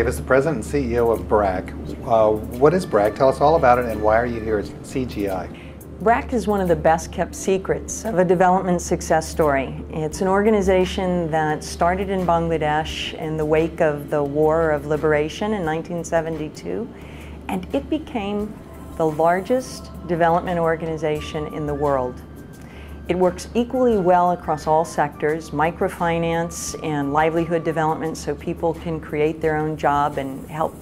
Davis, the President and CEO of BRAC. What is BRAC? Tell us all about it, and why are you here at CGI? BRAC is one of the best kept secrets of a development success story. It's an organization that started in Bangladesh in the wake of the War of Liberation in 1972, and it became the largest development organization in the world. It works equally well across all sectors, microfinance and livelihood development, so people can create their own job and help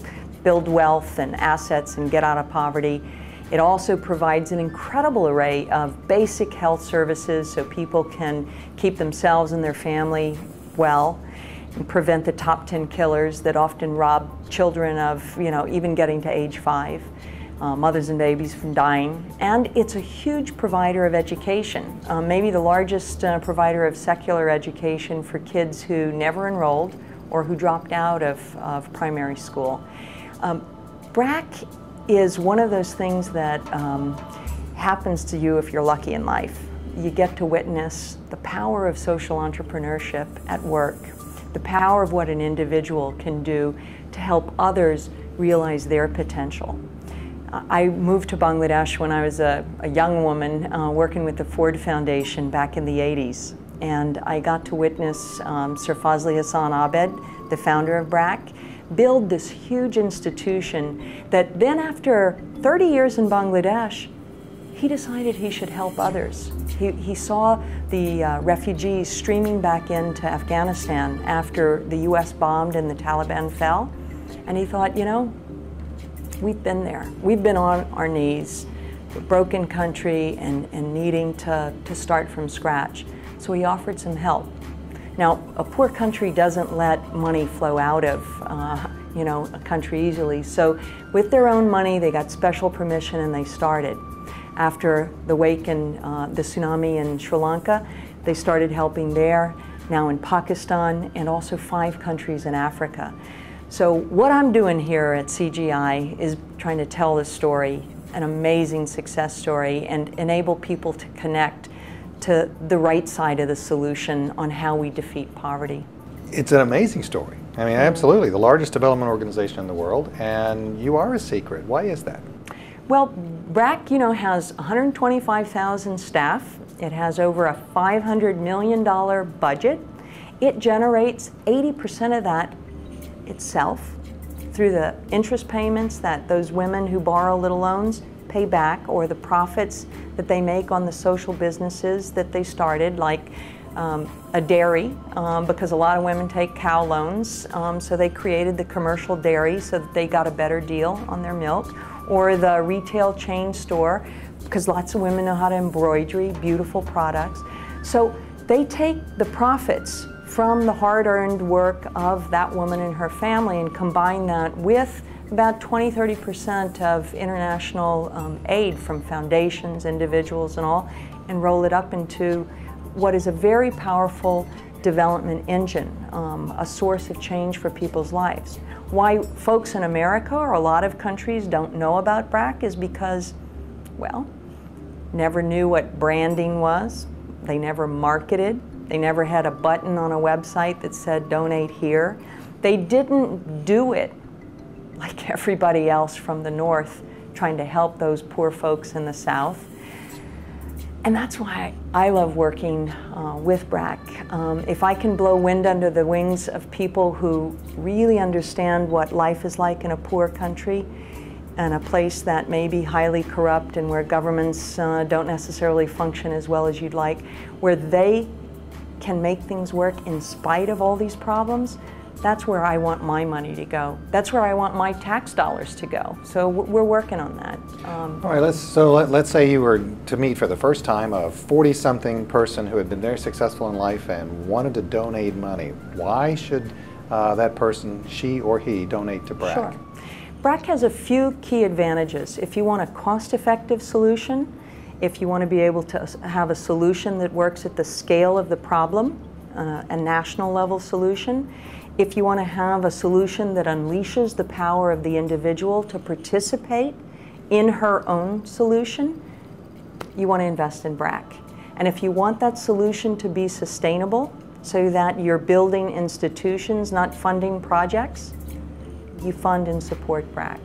build wealth and assets and get out of poverty. It also provides an incredible array of basic health services so people can keep themselves and their family well and prevent the top 10 killers that often rob children of, even getting to age 5. Mothers and babies from dying. And it's a huge provider of education, maybe the largest provider of secular education for kids who never enrolled or who dropped out of primary school. BRAC is one of those things that happens to you if you're lucky in life. You get to witness the power of social entrepreneurship at work, the power of what an individual can do to help others realize their potential. I moved to Bangladesh when I was a young woman working with the Ford Foundation back in the 80s. And I got to witness Sir Fazli Hassan Abed, the founder of BRAC, build this huge institution that then after 30 years in Bangladesh, he decided he should help others. He saw the refugees streaming back into Afghanistan after the US bombed and the Taliban fell. And he thought, we've been there. We've been on our knees, a broken country, and needing to start from scratch. So he offered some help. Now, a poor country doesn't let money flow out of a country easily. So with their own money, they got special permission and they started. After the wake and the tsunami in Sri Lanka, they started helping there, now in Pakistan, and also 5 countries in Africa. So what I'm doing here at CGI is trying to tell this story, an amazing success story, and enable people to connect to the right side of the solution on how we defeat poverty. It's an amazing story. I mean, absolutely. The largest development organization in the world, and you are a secret. Why is that? Well, BRAC, has 125,000 staff. It has over a $500 million budget. It generates 80% of that itself through the interest payments that those women who borrow little loans pay back, or the profits that they make on the social businesses that they started, like a dairy, because a lot of women take cow loans, so they created the commercial dairy so that they got a better deal on their milk, or the retail chain store, because lots of women know how to embroidery beautiful products. So they take the profits from the hard-earned work of that woman and her family and combine that with about 20–30% of international aid from foundations, individuals and all, and roll it up into what is a very powerful development engine, a source of change for people's lives. Why folks in America or a lot of countries don't know about BRAC is because, well, never knew what branding was, they never marketed, they never had a button on a website that said donate here. They didn't do it like everybody else from the North trying to help those poor folks in the South. And that's why I love working with BRAC. If I can blow wind under the wings of people who really understand what life is like in a poor country and a place that may be highly corrupt and where governments don't necessarily function as well as you'd like, where they can make things work in spite of all these problems, that's where I want my money to go. That's where I want my tax dollars to go. So we're working on that. All right, let's say you were to meet for the first time a 40-something person who had been very successful in life and wanted to donate money. Why should that person, she or he, donate to BRAC? Sure. BRAC has a few key advantages. If you want a cost-effective solution, if you want to be able to have a solution that works at the scale of the problem, a national level solution, if you want to have a solution that unleashes the power of the individual to participate in her own solution, you want to invest in BRAC. And if you want that solution to be sustainable, so that you're building institutions, not funding projects, you fund and support BRAC.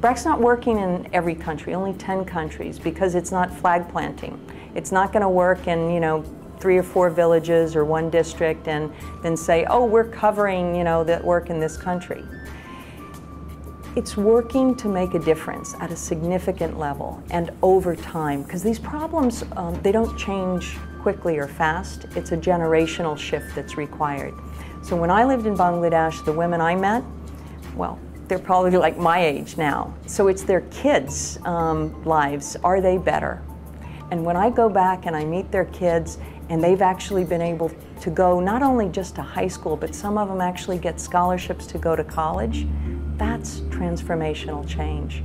BRAC's not working in every country, only 10 countries, because it's not flag planting. It's not going to work in, 3 or 4 villages or 1 district and then say, oh, we're covering, the work in this country. It's working to make a difference at a significant level and over time, because these problems, they don't change quickly or fast. It's a generational shift that's required. So when I lived in Bangladesh, the women I met, well, they're probably like my age now. So it's their kids' lives. Are they better? And when I go back and I meet their kids, and they've actually been able to go not only just to high school, but some of them actually get scholarships to go to college, that's transformational change.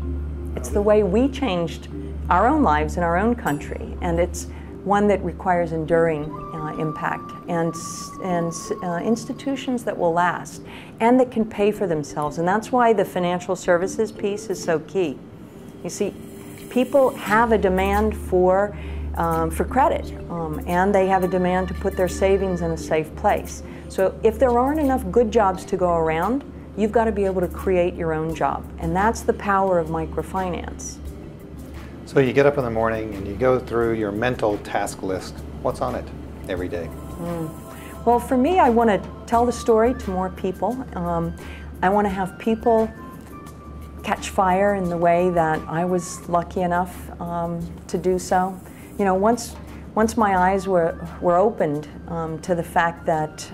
It's the way we changed our own lives in our own country, and it's one that requires enduring impact and institutions that will last and that can pay for themselves. And that's why the financial services piece is so key. You see, people have a demand for credit, and they have a demand to put their savings in a safe place. So if there aren't enough good jobs to go around, you've got to be able to create your own job. And that's the power of microfinance. So you get up in the morning and you go through your mental task list. What's on it every day? Well, for me, I want to tell the story to more people. I want to have people catch fire in the way that I was lucky enough to do so. Once my eyes were opened to the fact that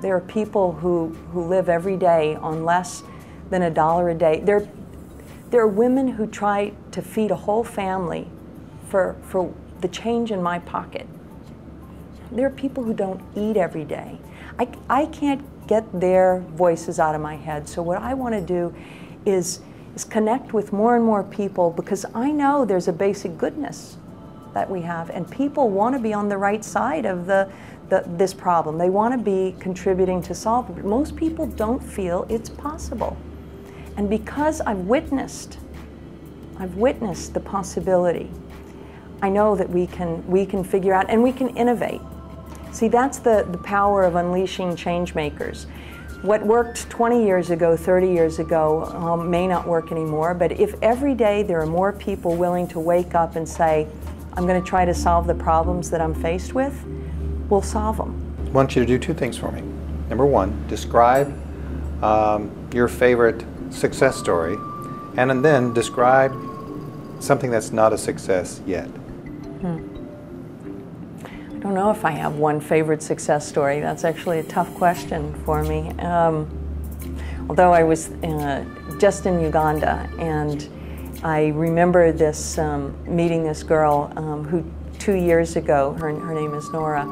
there are people who live every day on less than $1 a day. There are women who try to feed a whole family for the change in my pocket. There are people who don't eat every day. I can't get their voices out of my head. So what I want to do is connect with more and more people, because I know there's a basic goodness that we have, and people want to be on the right side of this problem. They want to be contributing to solve it, but most people don't feel it's possible. And because I've witnessed the possibility, I know that we can figure out and we can innovate. See, that's the power of unleashing change makers. What worked 20 years ago, 30 years ago, may not work anymore, but if every day there are more people willing to wake up and say, I'm going to try to solve the problems that I'm faced with, we'll solve them. I want you to do 2 things for me. Number 1, describe your favorite success story, and then describe something that's not a success yet. I don't know if I have one favorite success story. That's actually a tough question for me. Although I was just in Uganda, and I remember this meeting this girl who 2 years ago, her name is Nora,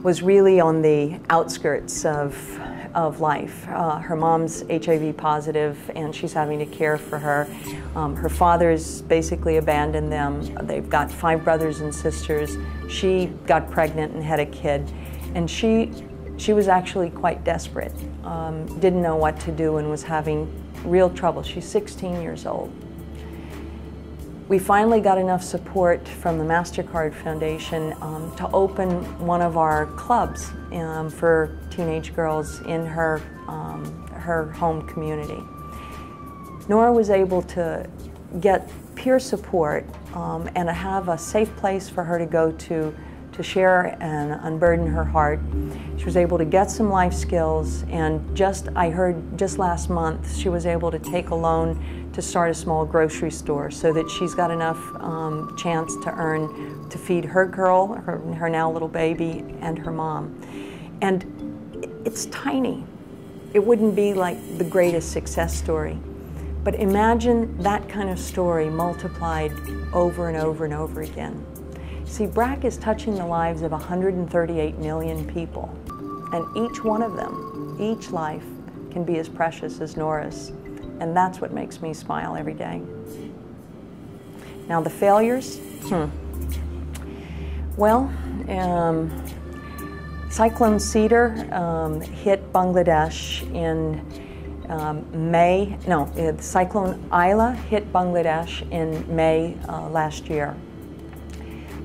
was really on the outskirts of life. Her mom's HIV positive, and she's having to care for her. Her father's basically abandoned them. They've got 5 brothers and sisters. She got pregnant and had a kid, and she was actually quite desperate. Didn't know what to do and was having real trouble. She's 16 years old. We finally got enough support from the MasterCard Foundation to open one of our clubs for teenage girls in her home community. Nora was able to get peer support and to have a safe place for her to go to share and unburden her heart. She was able to get some life skills, and I heard just last month she was able to take a loan to start a small grocery store, so that she's got enough chance to earn to feed her girl, her now little baby, and her mom. And it's tiny. It wouldn't be like the greatest success story. But imagine that kind of story multiplied over and over and over again. See, BRAC is touching the lives of 138 million people, and each one of them, each life, can be as precious as Nora's. And that's what makes me smile every day. Now the failures, well, Cyclone Cedar hit Bangladesh in Cyclone Isla hit Bangladesh in May last year.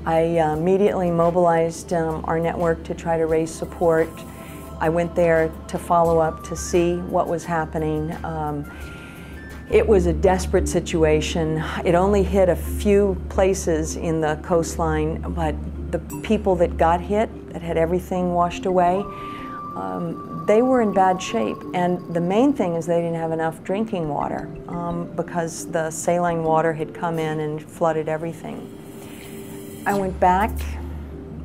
I immediately mobilized our network to try to raise support. I went there to follow up to see what was happening. It was a desperate situation. It only hit a few places in the coastline, but the people that got hit, that had everything washed away, they were in bad shape. And the main thing is they didn't have enough drinking water because the saline water had come in and flooded everything. I went back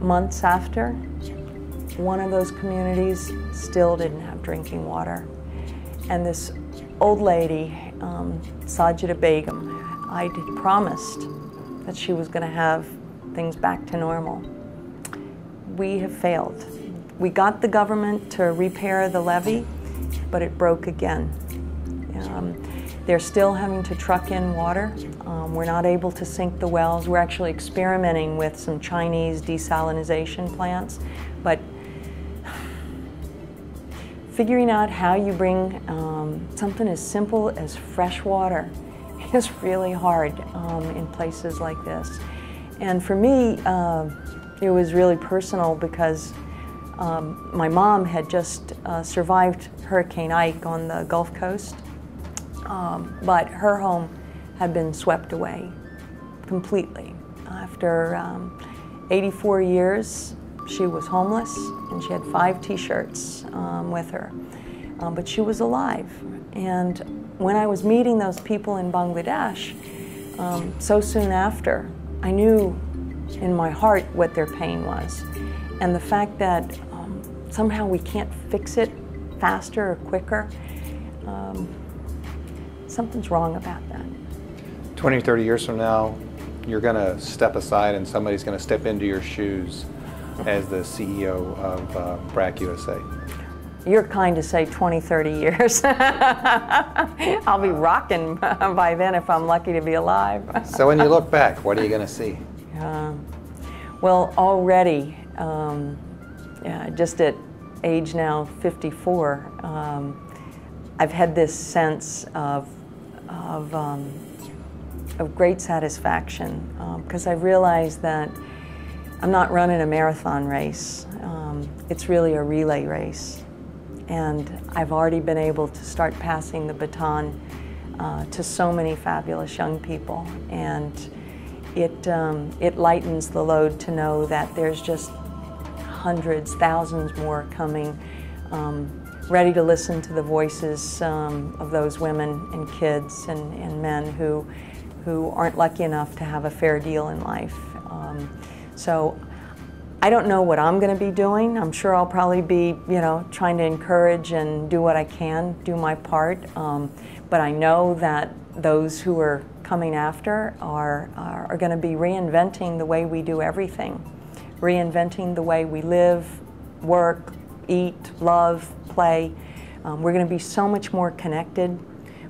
months after. One of those communities still didn't have drinking water. And this old lady, Sajida Begum, I had promised that she was going to have things back to normal. We have failed. We got the government to repair the levee, but it broke again. They're still having to truck in water. We're not able to sink the wells. We're actually experimenting with some Chinese desalinization plants, but figuring out how you bring something as simple as fresh water is really hard in places like this. And for me, it was really personal because my mom had just survived Hurricane Ike on the Gulf Coast, but her home had been swept away completely. After 84 years, she was homeless, and she had 5 T-shirts with her, but she was alive. And when I was meeting those people in Bangladesh, so soon after, I knew in my heart what their pain was. And the fact that somehow we can't fix it faster or quicker, something's wrong about that. 20 or 30 years from now, you're going to step aside and somebody's going to step into your shoes as the CEO of BRAC USA. You're kind to say 20, 30 years. I'll be rocking by then if I'm lucky to be alive. So when you look back, what are you going to see? Well, already, just at age now 54, I've had this sense of great satisfaction because I've realized that I'm not running a marathon race. It's really a relay race. And I've already been able to start passing the baton to so many fabulous young people. And it lightens the load to know that there's just hundreds, thousands more coming, ready to listen to the voices of those women and kids and men who aren't lucky enough to have a fair deal in life. So I don't know what I'm going to be doing. I'm sure I'll probably be, trying to encourage and do what I can, do my part. But I know that those who are coming after are going to be reinventing the way we do everything, reinventing the way we live, work, eat, love, play. We're going to be so much more connected.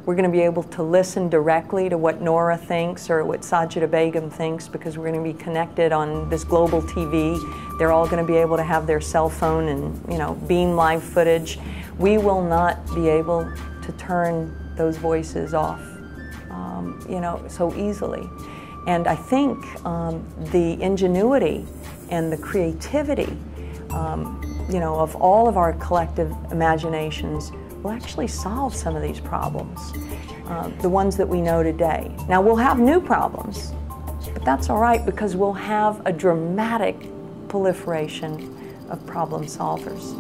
We're going to be able to listen directly to what Nora thinks or what Sajida Begum thinks because we're going to be connected on this global TV. They're all going to be able to have their cell phone and beam live footage. We will not be able to turn those voices off, so easily. And I think the ingenuity and the creativity, of all of our collective imaginations will actually solve some of these problems, the ones that we know today. Now, we'll have new problems, but that's all right because we'll have a dramatic proliferation of problem solvers.